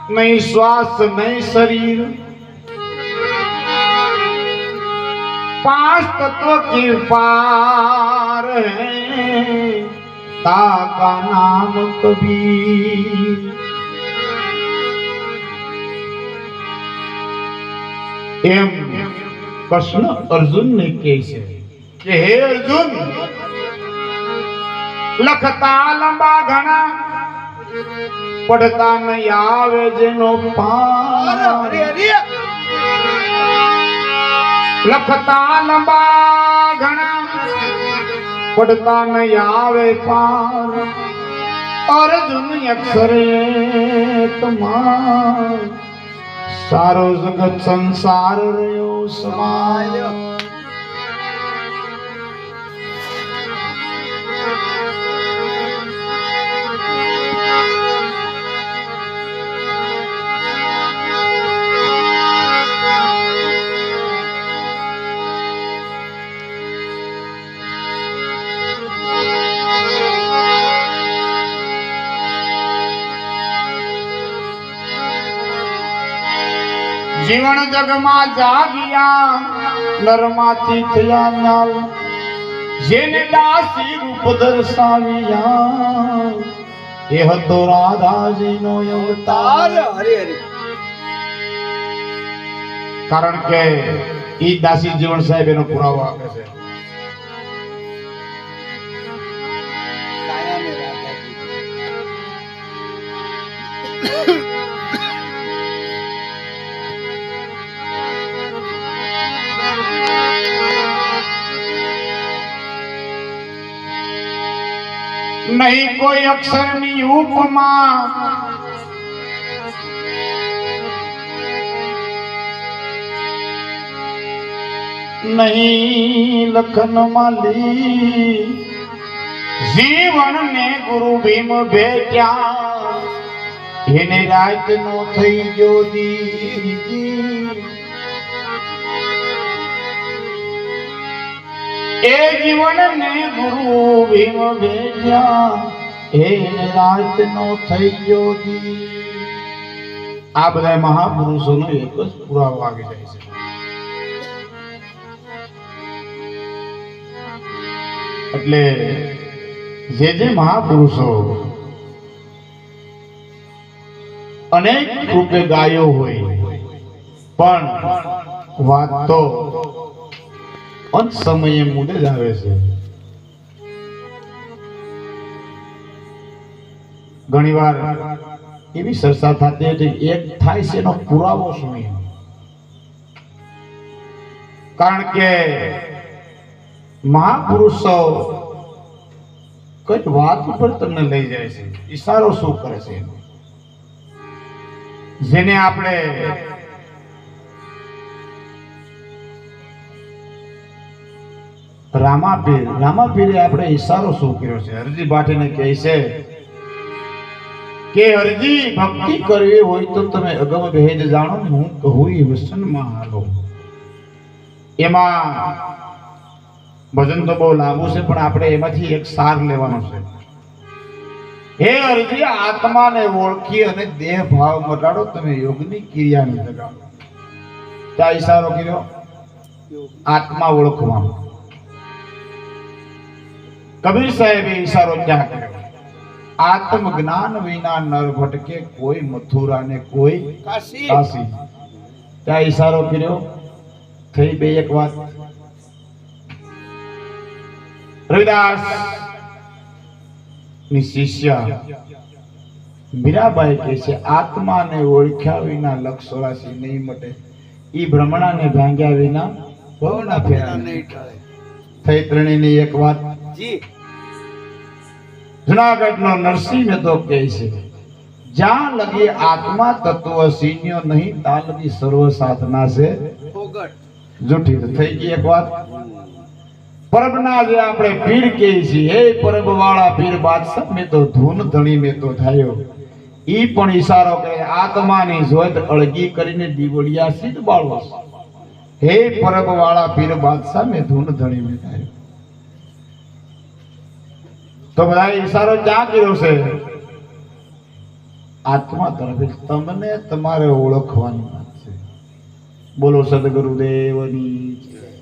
नहीं श्वास नहीं शरीर, पांच तत्व की पार है ताका नाम कबीर। एम कृष्ण अर्जुन ने कहे છે કે હે અર્જુન, લખતા લંબા ઘણા પડતા નહીં આવે જેનો પાર। લખતા લંબા ઘણા પડતા નહીં આવે પાર। અર્જુન અક્ષરે તમાર सारो जगत संसार रयो समाय। जीवन जग में जागिया नरमाथी थया न्याल, जेने दासी रूप दर्शाविया ए हतो राधा जी नो अवतार। हरे हरे कारण के ई दासी जीवन साहेब एनो पुराવો આપે છે। કાયા ને રાધા नहीं कोई अक्षर नी उपमा, नहीं लखन माली, जीवन ने गुरु भीम भेट्या એને રાત નો થઈ ગયો દી। ए जीवन ने गुरु भीम भेट्या એને રાત નો થઈ ગયો દી। આ બધા મહાપુરુષોનો એક જ પુરાવો આવી જાય છે। એટલે જે મહાપુરુષો અનેક રૂપે ગાયો હોય પણ વાત તો અંત સમયે મૂડે જ આવે છે। ઘણીવાર એવી ચર્ચા થતી હતી એક થાય છે એનો પુરાવો શું? કારણ કે મહાપુરુષો કઈ વાત ઉપર તમને લઈ જાય છે, ઈશારો શું કરે છે, જેને આપણે રામાપીરે આપણે ઈશારો શું કર્યો છે? હરજી ભાટીને કહે છે કે હરજી ભક્તિ કરવી હોય તો તમે અગમ ભેદ જાણો ને હું કહું એ વચનમાં હાલો। એમાં ભજન તો બહુ લાંબુ છે પણ આપણે એમાંથી એક સાર લેવાનો છે। હે હરજી, આત્માને ઓળખી અને દેહ ભાવ મટાડો, તમે યોગની ક્રિયાને જગાડો। ત્યાં ઈશારો કર્યો આત્મા ઓળખવાનો। कबीर साहेब इशारो क्या करे? आत्म ज्ञान विना नर भटके, कोई मथुरा ने कोई काशी। क्या इशारो कर्यो? थई बे एक बात। रविदास ની શિષ્ય મીરાબાઈ કહે છે આત્માને ઓળખ્યા વિના લક્ષોરાશી નહીં મટે, ઈ ભ્રમણાને ભાંગ્યા વિના ભવના ફેરા નહીં ટળે। થઈ ત્રણેયની એક વાત જી। જૂનાગઢનો નરસિંહ મહેતો કહે છે જ્યાં લગી આત્મા તત્વ સીન્યો નહીં ત્યાં લગી સર્વ સાધના છે જૂઠી। તો થઈ ગઈ એક વાત। પરબના જે આપણે પીર કહીએ છીએ, હે પરબ વાળા પીર બાદશાહ મેં તો ધૂન ધણી મેં તો થાયો, ઈ પણ ઈશારો કરે આત્માની જોત અળગી કરીને દીવડિયા સિદ્ધ બાળવો। હે પરબ વાળા પીર બાદશાહ મેં ધૂન ધણી મેં થાયો। તો બધા ઈશારો ક્યાં કર્યો છે? આત્મા તરફ તમને તમારે ઓળખવાની વાત છે. બોલો સદગુરુદેવની જય.